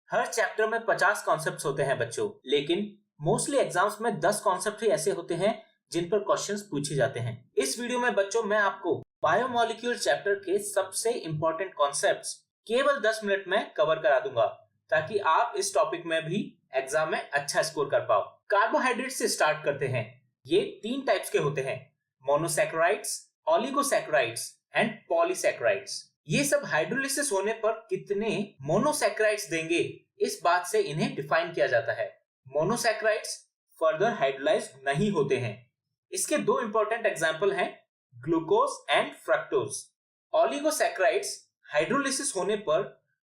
हर chapter में 50 concepts होते हैं बच्चों, लेकिन मोस्टली एग्जाम्स में 10 कॉन्सेप्ट ही ऐसे होते हैं जिन पर क्वेश्चंस पूछे जाते हैं। इस वीडियो में बच्चों मैं आपको बायोमोलिक्यूल चैप्टर के सबसे इंपॉर्टेंट कॉन्सेप्ट्स केवल 10 मिनट में कवर करा दूंगा, ताकि आप इस टॉपिक में भी एग्जाम में अच्छा स्कोर कर पाओ। कार्बोहाइड्रेट से स्टार्ट करते हैं। ये 3 टाइप्स के होते हैं, मोनोसैकेराइड्स, ओलिगोसैकेराइड्स एंड पॉलीसैकेराइड्स। ये सब हाइड्रोलिसिस होने पर कितने मोनोसैकेराइड्स देंगे, इस बात से इन्हें डिफाइन किया जाता है। मोनोसैकेराइड्स फर्दर हाइड्रोलाइज नहीं होते हैं। इसके 2 इंपॉर्टेंट एग्जांपल हैं, glucose and fructose. Oligosaccharides hydrolysis होने पर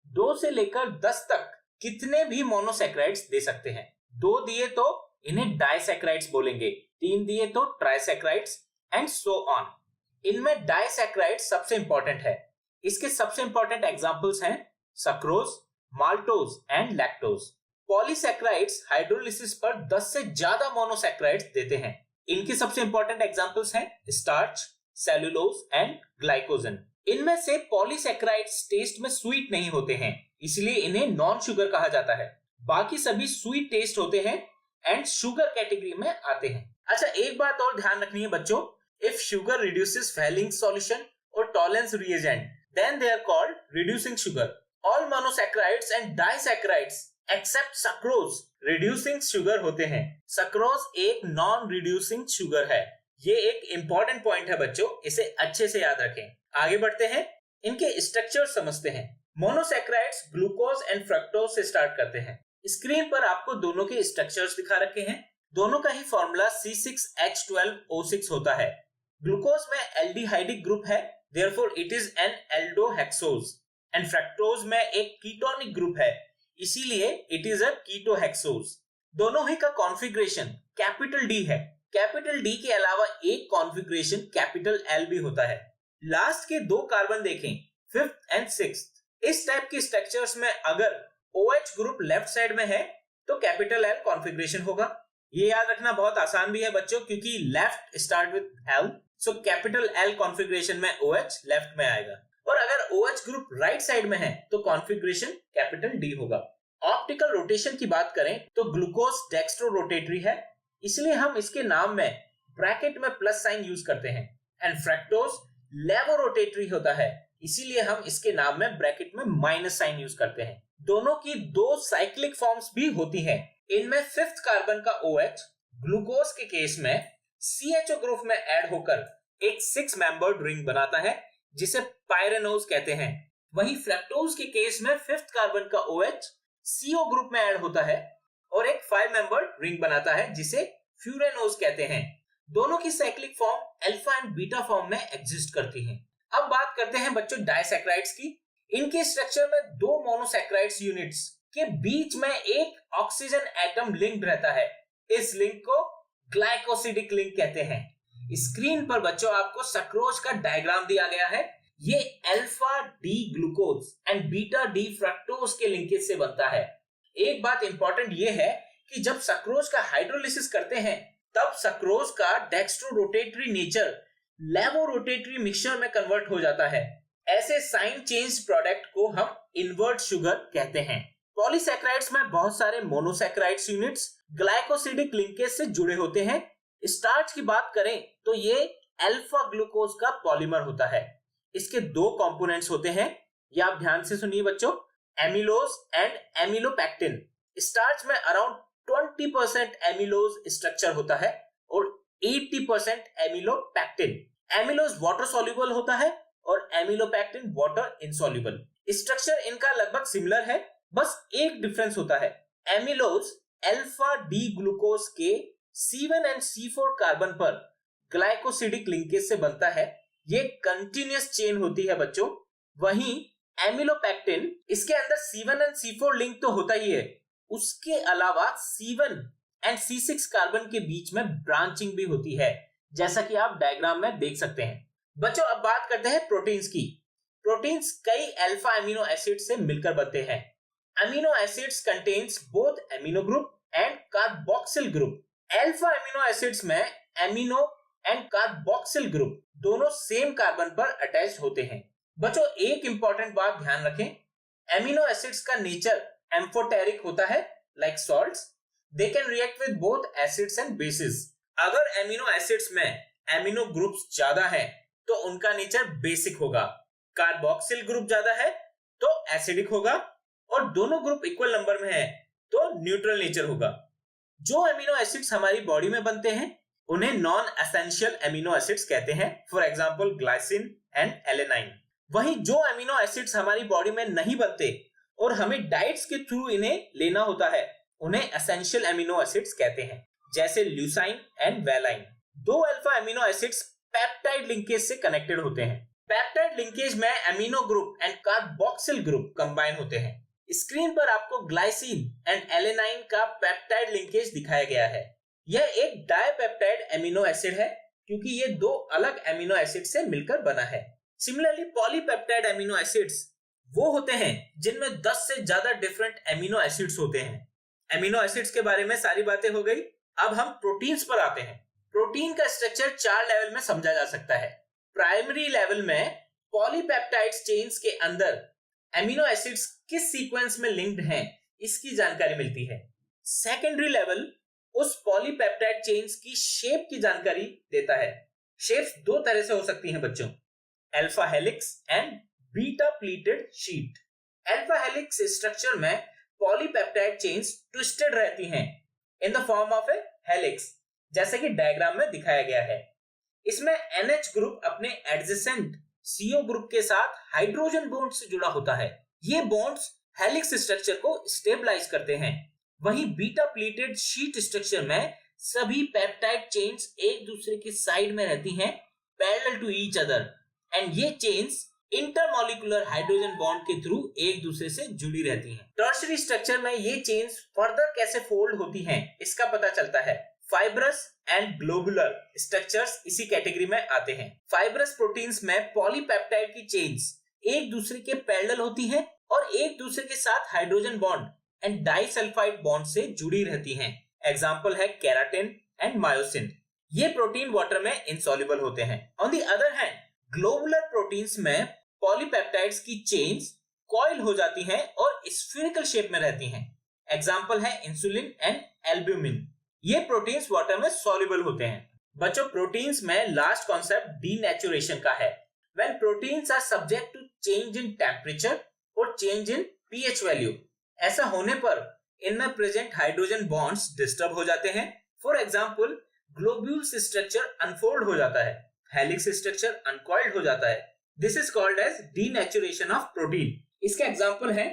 2 से लेकर 10 तक कितने भी मोनोसैकेराइड्स दे सकते हैं। 2 दिए तो इन्हें डाइसैकेराइड्स बोलेंगे, 3 दिए तो ट्राइसैकेराइड्स एंड सो ऑन। इनमें डाइसैकेराइड्स सबसे इंपॉर्टेंट है। इसके सबसे इंपॉर्टेंट एग्जांपल्स हैं sucrose, maltose and lactose. Polysaccharides hydrolysis पर 10 से ज्यादा मोनोसैकेराइड्स देते हैं। इनके सबसे इंपॉर्टेंट एग्जांपल्स हैं स्टार्च, सेलुलोज एंड ग्लाइकोजन। इनमें से पॉलीसैकेराइड्स टेस्ट में स्वीट नहीं होते हैं, इसलिए इन्हें नॉन शुगर कहा जाता है। बाकी सभी स्वीट टेस्ट होते हैं एंड शुगर कैटेगरी में आते हैं। अच्छा, एक बात और ध्यान रखनी है बच्चों, if sugar reduces Fehling solution और Tollens reagent, then they are called reducing sugar. All monosaccharides and disaccharides except sucrose reducing sugar होते हैं। sucrose एक non reducing sugar है। ये एक important point है बच्चों, इसे अच्छे से याद रखें। आगे बढ़ते हैं, इनके स्ट्रक्चर समझते हैं। मोनोसैकेराइड्स ग्लूकोज एंड फ्रक्टोज से स्टार्ट करते हैं। स्क्रीन पर आपको दोनों के स्ट्रक्चर्स दिखा रखे हैं। दोनों का ही फॉर्मूला C6H12O6 होता है। ग्लूकोज में एल्डिहाइडिक ग्रुप है, therefore it is an aldohexose, and fructose में एक कीटोनिक ग्रुप है, इसीलिए it is a ketohexose। दोनों ही का कॉन्फ़िगरेशन कैपिटल D है। कैपिटल D के अलावा एक कॉन्फ़िगरेशन कैपिटल L भी होता है। लास्ट के 2 कार्बन देखें, 5th एंड 6th। इस टाइप के स्ट्रक्चर्स में अगर OH ग्रुप लेफ्ट साइड में है तो कैपिटल L कॉन्फ़िगरेशन होगा। ये याद रखना बहुत आसान भी है बच्चों, क्योंकि left start with L, so capital L configuration में OH लेफ्ट में आएगा। और अगर OH ग्रुप राइट साइड में है तो कॉन्फ़िगरेशन कैपिटल D होगा। ऑप्टिकल रोटेशन की बात करें तो ग्लूकोज डेक्स्ट्रो रोटेटरी है, इसलिए हम इसके नाम में ब्रैकेट में प्लस साइन यूज करते हैं। एंड फ्रक्टोज लेवो रोटेटरी होता है, इसीलिए हम इसके नाम में ब्रैकेट में माइनस साइन यूज करते हैं। दोनों की 2 साइक्लिक फॉर्म्स भी होती हैं। इनमें 5th कार्बन का OH ग्लूकोज के केस में CHO ग्रुप में ऐड होकर एक 6 मेंबर्ड रिंग बनाता है, जिसे पायरेनोज कहते हैं। वहीं फ्रक्टोज के केस में 5th कार्बन का OH CO ग्रुप में ऐड होता है और एक 5 मेंबर्ड रिंग बनाता है, जिसे फ्यूरेनोज कहते हैं। दोनों की cyclic form alpha and beta form में एग्जिस्ट करती हैं। अब बात करते हैं बच्चों डाइसैकेराइड्स की। इनके स्ट्रक्चर में 2 मोनोसैकेराइड्स यूनिट्स के बीच में एक ऑक्सीजन एटम लिंक्ड रहता है। इस लिंक को ग्लाइकोसिडिक लिंक कहते हैं। स्क्रीन पर बच्चों आपको सक्रोज का डायग्राम दिया गया है। ये alpha D glucose and beta D fructose के लिंकेज से बनता है। एक बात इंपॉर्टेंट ये है कि जब सक्रोज का हाइड्रोलिसिस करते हैं तब सक्रोज का डेक्स्ट्रो रोटेटरी नेचर लेवो रोटेटरी मिक्सचर में कन्वर्ट हो जाता है। ऐसे साइन चेंज प्रोडक्ट को हम इनवर्ट शुगर कहते हैं। पॉलीसैकेराइड्स में बहुत सारे मोनोसैकेराइड्स यूनिट्स ग्लाइकोसिडिक लिंकेज से जुड़े होते हैं। स्टार्च की बात करें तो ये अल्फा ग्लूकोज का पॉलीमर होता है। इसके 2 कंपोनेंट्स होते हैं, ये आप ध्यान से सुनिए बच्चों, एमिलोज एंड एमिलोपैक्टिन। स्टार्च में अराउंड 20% एमिलोज स्ट्रक्चर होता है और 80% एमिलोपैक्टिन। एमिलोज वाटर सॉल्युबल होता है और एमिलोपैक्टिन वाटर इनसॉल्युबल। स्ट्रक्चर इनका लगभग सिमिलर है, बस एक डिफरेंस होता है। एमिलोज अल्फा डी ग्लूकोज के C1 एंड C4 कार्बन पर ग्लाइकोसिडिक लिंकेज से बनता है। ये कंटिन्यूअस चेन होती है बच्चों। वहीं एमिलोपैक्टिन, इसके अंदर C1 एंड C4 लिंक तो होता ही है, उसके अलावा C1 एंड C6 कार्बन के बीच में ब्रांचिंग भी होती है, जैसा कि आप डायग्राम में देख सकते हैं। बच्चों अब बात करते हैं प्रोटीन्स की। प्रोटीन्स कई अल्फा अमीनो एसिड से मिलकर बनते हैं। Amino acids contains both amino group and carboxyl group. Alpha amino acids में अमीनो एंड कार्बोक्सिल ग्रुप दोनों सेम कार्बन पर अटैच्ड होते हैं। बच्चों एक इंपॉर्टेंट बात ध्यान रखें, अमीनो एसिड्स का नेचर एम्फोटेरिक होता है like salts, they can react with both acids and bases. अगर एमिनो एसिड्स में एमिनो ग्रुप्स ज्यादा है तो उनका नेचर बेसिक होगा, कार्बोक्सिल ग्रुप ज्यादा है तो एसिडिक होगा, और दोनों ग्रुप इक्वल नंबर में है तो न्यूट्रल नेचर होगा। जो एमिनो एसिड्स हमारी बॉडी में बनते हैं उन्हें नॉन एसेंशियल एमिनो एसिड्स कहते हैं, for example glycine and alanine. वहीं जो एमिनो एसिड्स हमारी बॉडी में नहीं बनते और हमें डाइट्स के थ्रू इन्हें लेना होता है उन्हें एसेंशियल एमिनो एसिड्स कहते हैं, जैसे ल्यूसाइन एंड वेलाइन। दो alpha amino acids peptide linkage से कनेक्टेड होते हैं। पेप्टाइड लिंकेज में amino group and carboxyl group combine होते हैं। स्क्रीन पर आपको ग्लाइसिन एंड एलेनाइन का पेप्टाइड लिंकेज दिखाया गया है। यह एक डाइपेप्टाइड एमिनो एसिड है क्योंकि ये दो अलग एमिनो एसिड से मिलकर बना है। सिमिलरली पॉलीपेप्टाइड एमिनो एसिड्स वो होते हैं जिनमें 10 से ज्यादा डिफरेंट एमिनो एसिड्स होते हैं। एमिनो एसिड्स के बारे में सारी बातें हो गई, अब हम प्रोटीन्स पर आते हैं। प्रोटीन का स्ट्रक्चर 4 लेवल में समझा जा सकता है। प्राइमरी लेवल में पॉलीपेप्टाइड चेन्स के अंदर एमिनो एसिड्स किस सीक्वेंस में लिंक्ड हैं इसकी जानकारी मिलती है। सेकेंडरी लेवल उस पॉलीपेप्टाइड चेन्स की शेप की जानकारी देता है। शेप्स दो तरह से हो सकती हैं बच्चों, alpha helix and beta pleated sheet. Alpha helix structure में पॉलीपेप्टाइड चेन्स ट्विस्टेड रहती हैं in the form of A helix, जैसे कि डायग्राम में दिखाया गया है। इसमें NH ग्रुप अपने एडजेसेंट CO ग्रुप के साथ हाइड्रोजन बॉन्ड से जुड़ा होता है। ये बॉन्ड्स हेलिक्स स्ट्रक्चर को स्टेबलाइज करते हैं। वहीं बीटा प्लीटेड शीट स्ट्रक्चर में सभी पेप्टाइड चेन्स एक दूसरे की साइड में रहती हैं, parallel to each other, and ये चेन्स इंटरमॉलिक्यूलर हाइड्रोजन बॉन्ड के थ्रू एक दूसरे से जुड़ी रहती हैं। टर्शियरी स्ट्रक्चर में ये चेन्स फर्दर कैसे फोल्ड होती हैं इसका पता चलता है। फाइब्रस एंड ग्लोबुलर स्ट्रक्चर्स इसी कैटेगरी में आते हैं। फाइब्रस प्रोटीन्स में पॉलीपेप्टाइड की चेन्स एक दूसरे के पैरेलल होती हैं और एक दूसरे के साथ hydrogen bond and disulphide bond से जुड़ी रहती हैं। एग्जांपल है केराटिन एंड मायोसिन। ये प्रोटीन वाटर में इनसॉल्युबल होते हैं। On the other hand globular proteins में पॉलीपेप्टाइड्स की चेन्स कॉइल हो जाती हैं और स्फीरिकल शेप में रहती हैं। एग्जांपल है इंसुलिन एंड एल्ब्यूमिन। ये प्रोटीन्स वाटर में सॉल्युबल होते हैं। बच्चों, प्रोटीन्स में लास्ट कॉन्सेप्ट डीनेचुरेशन का है। When proteins are subject to change in temperature और चेंज इन pH वैल्यू, ऐसा होने पर इनमें प्रेजेंट हाइड्रोजन बॉन्ड्स डिस्टर्ब हो जाते हैं। For example, globules structure unfold हो जाता है, हेलिक्स स्ट्रक्चर अनकॉइल्ड हो जाता है। This is called as denaturation of protein. इसके एग्जांपल है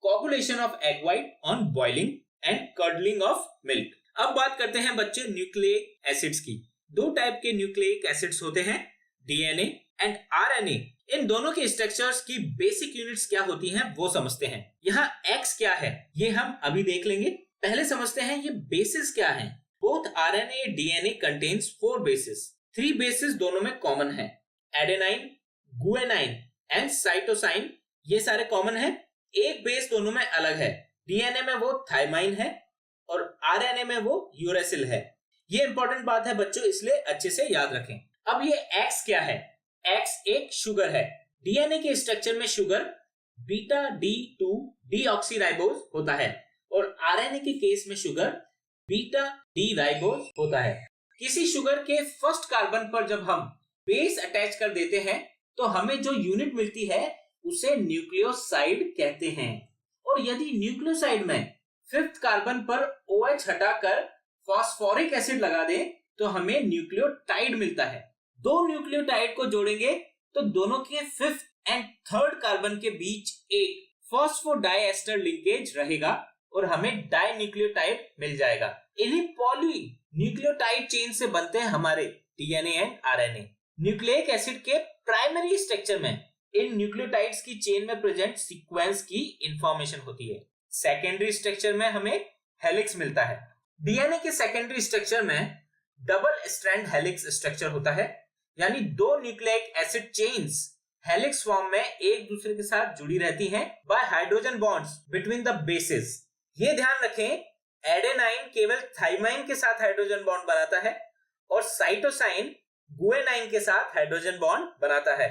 coagulation of egg white on boiling and curdling of milk. अब बात करते हैं बच्चे न्यूक्लिक एसिड्स की। दो टाइप के न्यूक्लिक एसिड्स होते हैं, डीएनए एंड आरएनए। इन दोनों के स्ट्रक्चर्स की बेसिक यूनिट्स क्या होती हैं वो समझते हैं। यहाँ एक्स क्या है ये हम अभी देख लेंगे। पहले समझते हैं ये बेसिस क्या है। Both RNA DNA contains 4 basis. 3 basis दोनों में कॉमन है, एडेनाइन, गुएनाइन एंड साइटोसाइन, ये सारे कॉमन है। एक बेस दोनों में अलग है, डीएनए में वो थाइमाइन है और आरएनए में वो यूरेसिल है। ये इंपॉर्टेंट बात है बच्चों, इसलिए अच्छे से याद रखें। अब ये एक्स क्या है? एक्स एक शुगर है। डीएनए के स्ट्रक्चर में शुगर बीटा D2 डीऑक्सीराइबोज होता है और आरएनए के केस में शुगर बीटा D राइबोज होता है। किसी शुगर के फर्स्ट कार्बन पर जब हम बेस अटैच कर देते हैं तो हमें जो यूनिट मिलती है उसे न्यूक्लियोसाइड कहते हैं। और यदि न्यूक्लियोसाइड में 5th कार्बन पर OH हटाकर फास्फोरिक एसिड लगा दें तो हमें न्यूक्लियोटाइड मिलता है। दो न्यूक्लियोटाइड को जोड़ेंगे तो दोनों के 5th एंड 3rd कार्बन के बीच एक फॉस्फोडाइएस्टर लिंकेज रहेगा और हमें डाइन्यूक्लियोटाइड मिल जाएगा। इन्हीं पॉली न्यूक्लियोटाइड चेन से बनते हैं हमारे DNA and RNA. Nucleic acid के प्राइमरी स्ट्रक्चर में इन न्यूक्लियोटाइड्स की चेन में प्रेजेंट सीक्वेंस की इंफॉर्मेशन होती है। सेकेंडरी स्ट्रक्चर में हमें हेलिक्स मिलता है। डीएनए के सेकेंडरी स्ट्रक्चर में डबल स्ट्रैंड हेलिक्स स्ट्रक्चर होता है, यानी दो nucleic acid chains helix form में एक दूसरे के साथ जुड़ी रहती हैं bye hydrogen bonds between the bases. ये ध्यान रखें, एडेनाइन केवल थाइमाइन के साथ हाइड्रोजन बॉन्ड बनाता है और साइटोसाइन गुएनाइन के साथ हाइड्रोजन बॉन्ड बनाता है।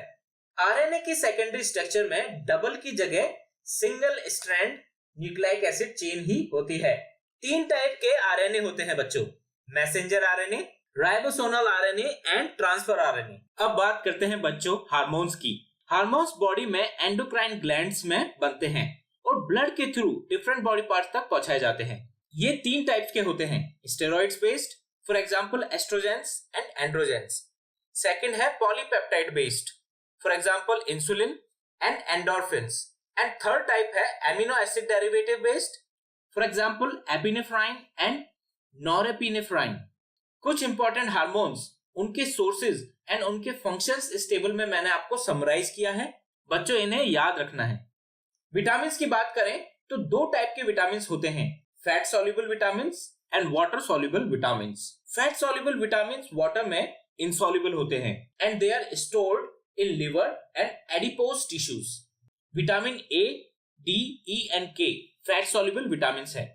आरएनए के सेकेंडरी स्ट्रक्चर में डबल की जगह single strand nucleic acid chain ही होती है। 3 टाइप के आरएनए होते हैं बच्चों, messenger RNA, ribosomal RNA and transfer RNA. अब बात करते हैं बच्चों हार्मोन्स की। हार्मोन्स बॉडी में एंडोक्राइन ग्लैंड्स में बनते हैं और ब्लड के थ्रू डिफरेंट बॉडी पार्ट्स तक पहुंचाए जाते हैं। ये 3 टाइप्स के होते हैं, steroids based, for example estrogens and androgens. Second है polypeptide based, for example insulin and endorphins. And third type है amino acid derivative based, for example epinephrine and norepinephrine. कुछ इंपॉर्टेंट हार्मोन्स, उनके सोर्सेज एंड उनके functions इस table में मैंने आपको summarise किया है, बच्चों इन्हें याद रखना है। विटामिन की बात करें तो 2 टाइप के विटामिन होते हैं, fat soluble vitamin and water soluble vitamin. Fat soluble vitamin water में इनसॉल्युबल होते हैं and they are stored in liver and adipose tissues. Vitamin A, D, E and K fat soluble vitamin है।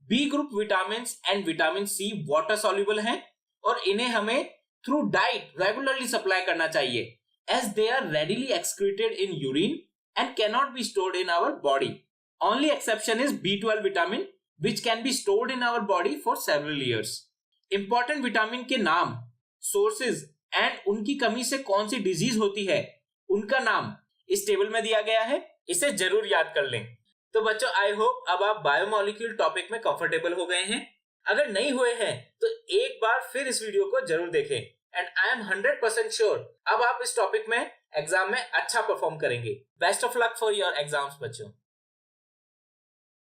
B group vitamin and vitamin C water soluble हैं और इन्हें हमें through diet regularly supply करना चाहिए, as they are readily excreted in urine and cannot be stored in our body. Only exception is B12 vitamin which can be stored in our body for several years. Important vitamin के नाम, sources and उनकी कमी से कौन सी disease होती है, उनका नाम इस टेबल में दिया गया है, इसे जरूर याद कर लें। तो बच्चों आई होप अब आप बायोमोलिक्यूल टॉपिक में कंफर्टेबल हो गए हैं। अगर नहीं हुए हैं तो एक बार फिर इस वीडियो को जरूर देखें एंड आई एम 100% श्योर अब आप इस टॉपिक में एग्जाम में अच्छा परफॉर्म करेंगे। Best of luck for your exams बच्चों।